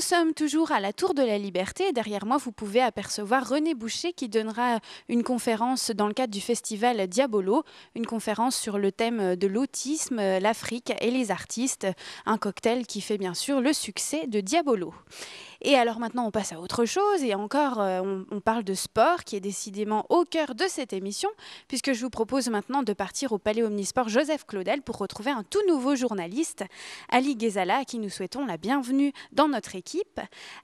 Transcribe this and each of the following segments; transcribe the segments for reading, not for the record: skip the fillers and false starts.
sommes toujours à la Tour de la Liberté. Derrière moi, vous pouvez apercevoir René Boucher qui donnera une conférence dans le cadre du festival Diabolo, une conférence sur le thème de l'autisme, l'Afrique et les artistes, un cocktail qui fait bien sûr le succès de Diabolo. Et alors maintenant, on passe à autre chose et encore, on parle de sport qui est décidément au cœur de cette émission, puisque je vous propose maintenant de partir au Palais Omnisport Joseph Claudel pour retrouver un tout nouveau journaliste, Ali Ghezala, à qui nous souhaitons la bienvenue dans notre équipe.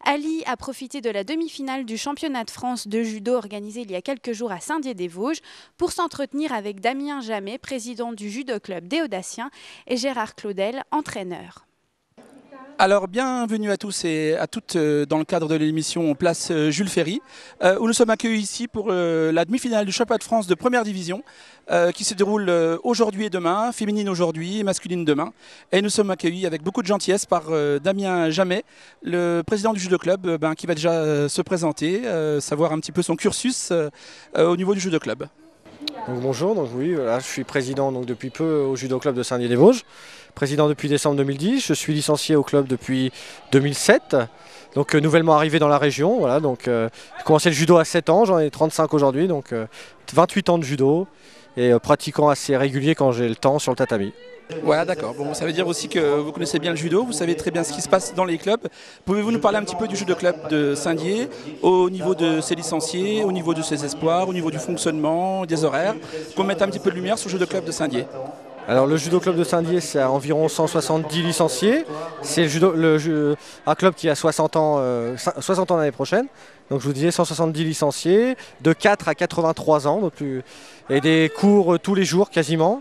Ali a profité de la demi-finale du championnat de France de judo organisé il y a quelques jours à Saint-Dié-des-Vosges pour s'entretenir avec Damien Jamet, président du judo club des Audaciens, et Gérard Claudel, entraîneur. Alors bienvenue à tous et à toutes dans le cadre de l'émission Place Jules Ferry, où nous sommes accueillis ici pour la demi-finale du championnat de France de première division qui se déroule aujourd'hui et demain, féminine aujourd'hui et masculine demain. Et nous sommes accueillis avec beaucoup de gentillesse par Damien Jamet, le président du judo club, qui va déjà se présenter, savoir un petit peu son cursus au niveau du judo club. Donc bonjour, oui, voilà, je suis président depuis peu au judo club de Saint-Dié-des-Vosges, président depuis décembre 2010, je suis licencié au club depuis 2007, donc nouvellement arrivé dans la région, voilà, j'ai commencé le judo à 7 ans, j'en ai 35 aujourd'hui, donc 28 ans de judo et pratiquant assez régulier quand j'ai le temps sur le tatami. Voilà, d'accord. Bon, ça veut dire aussi que vous connaissez bien le judo, vous savez très bien ce qui se passe dans les clubs. Pouvez-vous nous parler un petit peu du judo club de Saint-Dié, au niveau de ses licenciés, au niveau de ses espoirs, au niveau du fonctionnement, des horaires, pour mettre un petit peu de lumière sur le judo club de Saint-Dié? Alors le judo club de Saint-Dié, c'est environ 170 licenciés. C'est un club qui a 60 ans l'année prochaine. Donc je vous disais 170 licenciés, de 4 à 83 ans, et des cours tous les jours quasiment.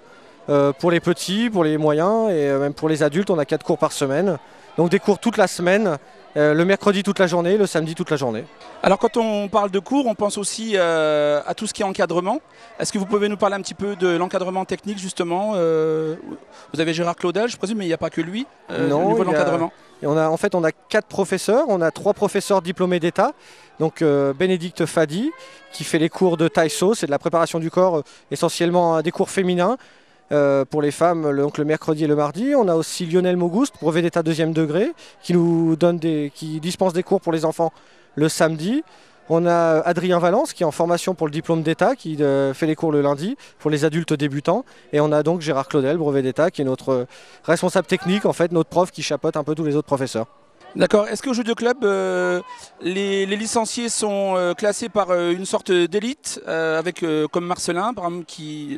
Pour les petits, pour les moyens et même pour les adultes, on a 4 cours par semaine. Donc des cours toute la semaine, le mercredi toute la journée, le samedi toute la journée. Alors quand on parle de cours, on pense aussi à tout ce qui est encadrement. Est-ce que vous pouvez nous parler un petit peu de l'encadrement technique justement? Vous avez Gérard Claudel, je présume, mais il n'y a pas que lui au niveau de l'encadrement. On a 4 professeurs, on a 3 professeurs diplômés d'État. Donc Bénédicte Fadi qui fait les cours de Taïso, c'est de la préparation du corps, essentiellement des cours féminins. Pour les femmes, le mercredi et le mardi. On a aussi Lionel Mauguste, brevet d'état 2e degré, qui dispense des cours pour les enfants le samedi. On a Adrien Valence qui est en formation pour le diplôme d'état, qui fait les cours le lundi pour les adultes débutants. Et on a donc Gérard Claudel, brevet d'état, qui est notre responsable technique, en fait, notre prof qui chapeaute un peu tous les autres professeurs. D'accord. Est-ce qu'au judo club, les licenciés sont classés par une sorte d'élite, avec comme Marcelin, par exemple,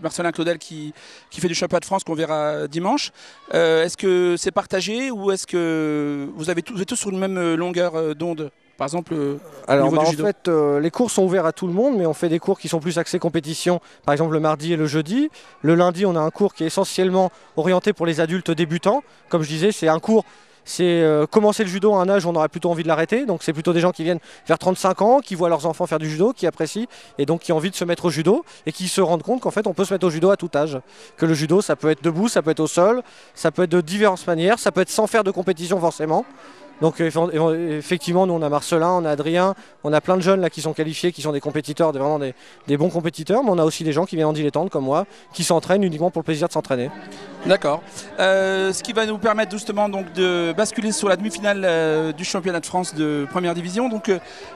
Marcelin Claudel qui fait du championnat de France qu'on verra dimanche. Est-ce que c'est partagé ou est-ce que vous êtes tous sur une même longueur d'onde? Par exemple, alors en fait, les cours sont ouverts à tout le monde, mais on fait des cours qui sont plus axés compétition, par exemple le mardi et le jeudi. Le lundi, on a un cours qui est essentiellement orienté pour les adultes débutants. Comme je disais, c'est un cours... C'est commencer le judo à un âge où on aurait plutôt envie de l'arrêter. Donc c'est plutôt des gens qui viennent vers 35 ans, qui voient leurs enfants faire du judo, qui apprécient et donc qui ont envie de se mettre au judo et qui se rendent compte qu'en fait on peut se mettre au judo à tout âge. Que le judo ça peut être debout, ça peut être au sol, ça peut être de diverses manières, ça peut être sans faire de compétition forcément. Donc effectivement, nous on a Marcelin, on a Adrien, on a plein de jeunes là qui sont qualifiés, qui sont des compétiteurs, vraiment des bons compétiteurs, mais on a aussi des gens qui viennent en dilettante comme moi, qui s'entraînent uniquement pour le plaisir de s'entraîner. D'accord. Ce qui va nous permettre justement donc de basculer sur la demi-finale du championnat de France de première division. Donc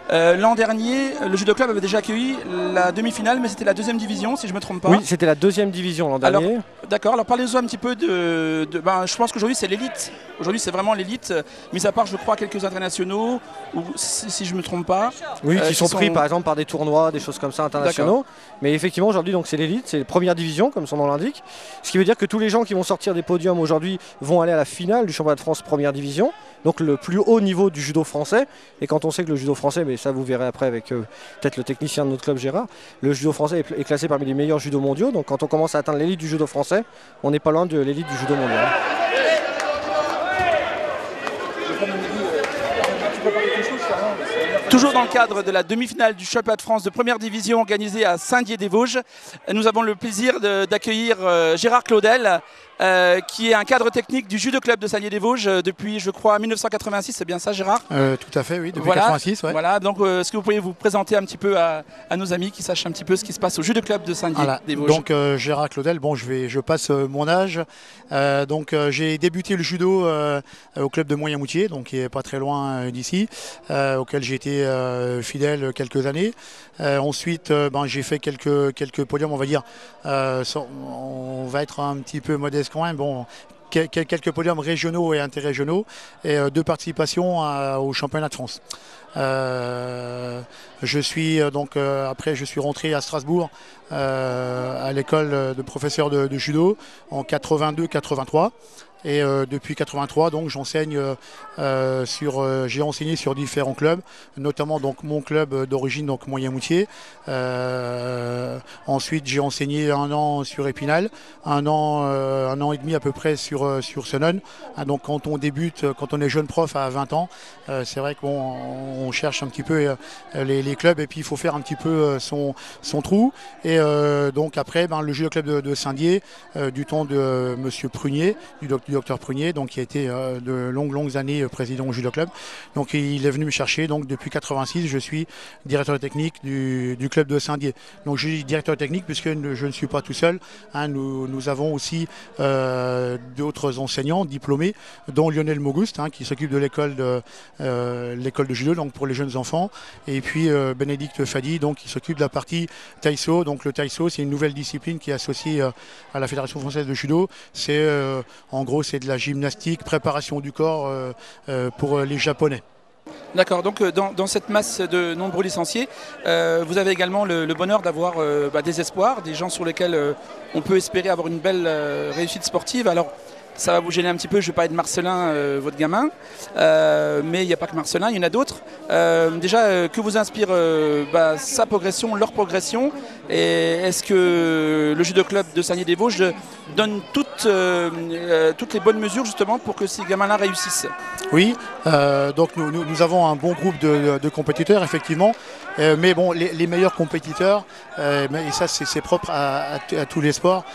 l'an dernier, le judo club avait déjà accueilli la demi-finale, mais c'était la 2e division, si je ne me trompe pas. Oui, c'était la 2e division l'an dernier. D'accord. Alors parlez-nous un petit peu je pense qu'aujourd'hui c'est l'élite. Aujourd'hui c'est vraiment l'élite, mis à part je crois quelques internationaux, ou si je ne me trompe pas. Oui, qui sont pris par exemple par des tournois, des choses comme ça internationaux. Mais effectivement aujourd'hui donc c'est l'élite, c'est la première division comme son nom l'indique. Ce qui veut dire que tous les gens qui vont sortir des podiums aujourd'hui vont aller à la finale du championnat de France première division. Donc le plus haut niveau du judo français. Et quand on sait que le judo français, mais ça vous verrez après avec peut-être le technicien de notre club Gérard, le judo français est classé parmi les meilleurs judo mondiaux. Donc quand on commence à atteindre l'élite du judo français, on n'est pas loin de l'élite du judo mondial. Toujours dans le cadre de la demi-finale du championnat de France de première division organisée à Saint-Dié-des-Vosges, nous avons le plaisir d'accueillir Gérard Claudel, qui est un cadre technique du judo club de Saint-Dié-des-Vosges depuis, je crois, 1986. C'est bien ça, Gérard? Tout à fait, oui, depuis 1986. Ouais. Voilà, donc est-ce que vous pourriez vous présenter un petit peu à nos amis qui sachent un petit peu ce qui se passe au judo club de Saint-Dié-des-Vosges? Donc Gérard Claudel, bon, je passe mon âge. J'ai débuté le judo au club de Moyen-Moutier, donc qui est pas très loin d'ici, auquel j'ai été fidèle quelques années. Ensuite, j'ai fait quelques podiums, on va dire. On va être un petit peu modeste quand même. Bon, quelques podiums régionaux et interrégionaux et 2 participations au championnat de France. Je suis après je suis rentré à Strasbourg à l'école de professeur de judo en 82-83. Et depuis 83, donc j'enseigne j'ai enseigné sur différents clubs, notamment donc mon club d'origine, donc Moyen-Moutier. Ensuite, j'ai enseigné 1 an sur Épinal, un an et demi à peu près sur Senones. Donc quand on débute, quand on est jeune prof à 20 ans, c'est vrai qu'on cherche un petit peu les clubs et puis il faut faire un petit peu son trou. Et donc après, le judo club de Saint-Dié, du temps de Monsieur Prunier, du docteur Prunier, donc qui a été de longues années président au judo club. Donc il est venu me chercher. Donc depuis 86, je suis directeur technique du club de Saint-Dié. Donc je suis directeur technique puisque je ne suis pas tout seul. Nous avons aussi d'autres enseignants diplômés, dont Lionel Mauguste, qui s'occupe de l'école de judo, donc pour les jeunes enfants, et puis Bénédicte Fadi, donc qui s'occupe de la partie taïso. Donc le taïso, c'est une nouvelle discipline qui est associée à la Fédération française de judo. C'est en gros, c'est de la gymnastique, préparation du corps pour les Japonais. D'accord, donc dans cette masse de nombreux licenciés, vous avez également le bonheur d'avoir des espoirs, des gens sur lesquels on peut espérer avoir une belle réussite sportive. Alors, ça va vous gêner un petit peu, je vais parler de Marcelin, votre gamin, mais il n'y a pas que Marcelin, il y en a d'autres. Déjà, que vous inspire sa progression, leur progression, et est-ce que le judo club de Saint-Dié-des-Vosges donne toutes les bonnes mesures justement pour que ces gamins-là réussissent? Oui, donc nous avons un bon groupe de compétiteurs, effectivement, mais bon, les meilleurs compétiteurs, et ça c'est propre à tous les sports,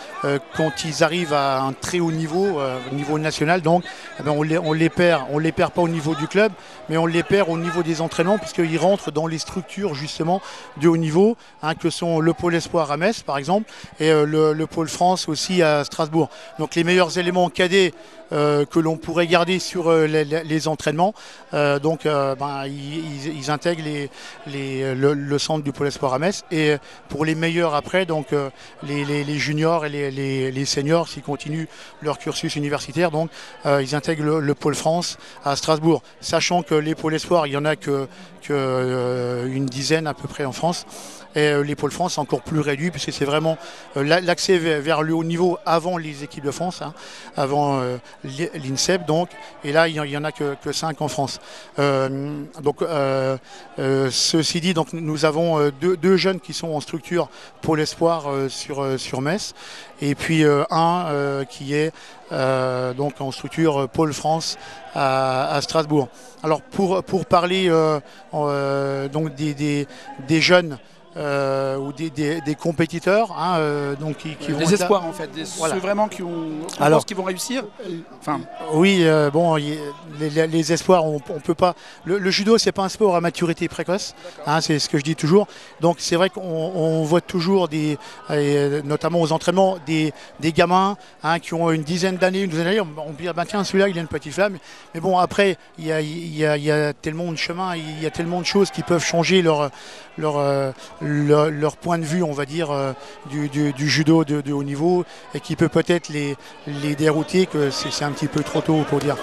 quand ils arrivent à un très haut niveau, au niveau national, donc on les perd pas au niveau du club, mais on les perd au niveau des entraînements, puisqu'ils rentrent dans les structures justement de haut niveau, que sont le pôle espoir à Metz par exemple, et le pôle France aussi à Strasbourg. Donc les meilleurs éléments cadets que l'on pourrait garder sur les entraînements, ils intègrent le centre du pôle espoir à Metz, et pour les meilleurs après, donc les juniors et les seniors, s'ils continuent leur cursus universitaire, donc ils intègrent le pôle France à Strasbourg, sachant que les pôles espoirs, il y en a que une dizaine à peu près en France. Et les pôles France encore plus réduits, puisque c'est vraiment l'accès vers le haut niveau avant les équipes de France, avant l'INSEP, donc, et là il n'y en a que 5 en France. Ceci dit, donc, nous avons deux jeunes qui sont en structure Pôle Espoir sur Metz, et puis un qui est donc en structure Pôle France à Strasbourg. Alors pour parler donc des jeunes ou des compétiteurs, donc qui vont des espoirs en fait, voilà. Ceux vraiment qui pensent qu'ils vont réussir. Enfin. Oui, les espoirs, on peut pas. Le judo, c'est pas un sport à maturité précoce, c'est ce que je dis toujours. Donc c'est vrai qu'on voit toujours notamment aux entraînements, des gamins qui ont une dizaine d'années, une douzaine d'années. On peut dire tiens, celui-là, il a une petite flamme. Mais bon, après, il y a tellement de chemins, il y a tellement de choses qui peuvent changer leur point de vue, on va dire, du judo de haut niveau, et qui peut peut-être les dérouter, que c'est un petit peu trop tôt pour dire.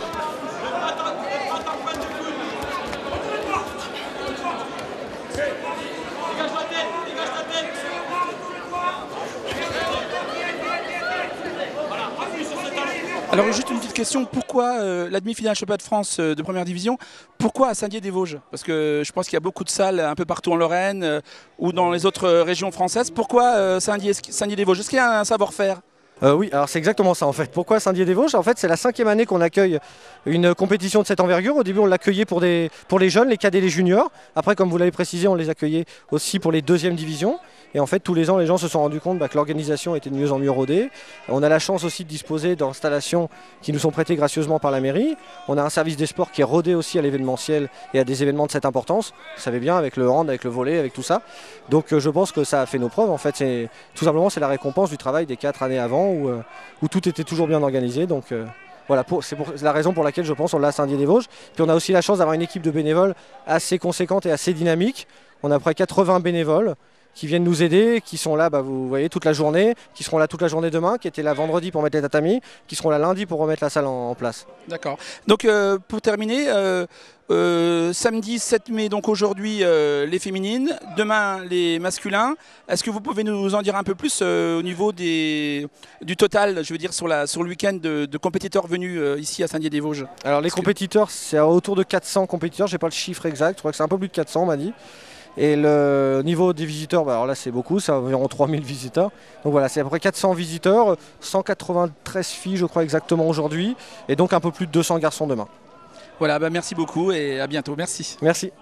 Alors juste une petite question, pourquoi la demi-finale championnat de France de première division, pourquoi à Saint-Dié-des-Vosges? Parce que je pense qu'il y a beaucoup de salles un peu partout en Lorraine ou dans les autres régions françaises. Pourquoi Saint-Dié-des-Vosges? Est-ce qu'il y a un savoir-faire? Oui, alors c'est exactement ça en fait. Pourquoi Saint-Dié-des-Vosges? En fait, c'est la 5e année qu'on accueille une compétition de cette envergure. Au début, on l'accueillait pour les jeunes, les cadets, les juniors. Après, comme vous l'avez précisé, on les accueillait aussi pour les 2e divisions. Et en fait, tous les ans, les gens se sont rendus compte que l'organisation était de mieux en mieux rodée. On a la chance aussi de disposer d'installations qui nous sont prêtées gracieusement par la mairie. On a un service des sports qui est rodé aussi à l'événementiel et à des événements de cette importance. Vous savez bien, avec le hand, avec le volley, avec tout ça. Donc je pense que ça a fait nos preuves. En fait, tout simplement, c'est la récompense du travail des 4 années avant où tout était toujours bien organisé. Donc voilà, c'est la raison pour laquelle je pense on l'a à Saint-Dié-des-Vosges. Puis on a aussi la chance d'avoir une équipe de bénévoles assez conséquente et assez dynamique. On a près de 80 bénévoles qui viennent nous aider, qui sont là, vous voyez, toute la journée, qui seront là toute la journée demain, qui étaient là vendredi pour mettre les tatamis, qui seront là lundi pour remettre la salle en place. D'accord. Donc pour terminer, samedi 7 mai, donc aujourd'hui les féminines, demain les masculins. Est-ce que vous pouvez nous en dire un peu plus au niveau du total, je veux dire sur le week-end de compétiteurs venus ici à Saint-Dié-des-Vosges? Alors les compétiteurs, c'est autour de 400 compétiteurs, j'ai pas le chiffre exact, je crois que c'est un peu plus de 400 on m'a dit. Et le niveau des visiteurs, alors là c'est beaucoup, c'est environ 3000 visiteurs. Donc voilà, c'est à peu près 400 visiteurs, 193 filles je crois exactement aujourd'hui, et donc un peu plus de 200 garçons demain. Voilà, merci beaucoup et à bientôt, merci. Merci.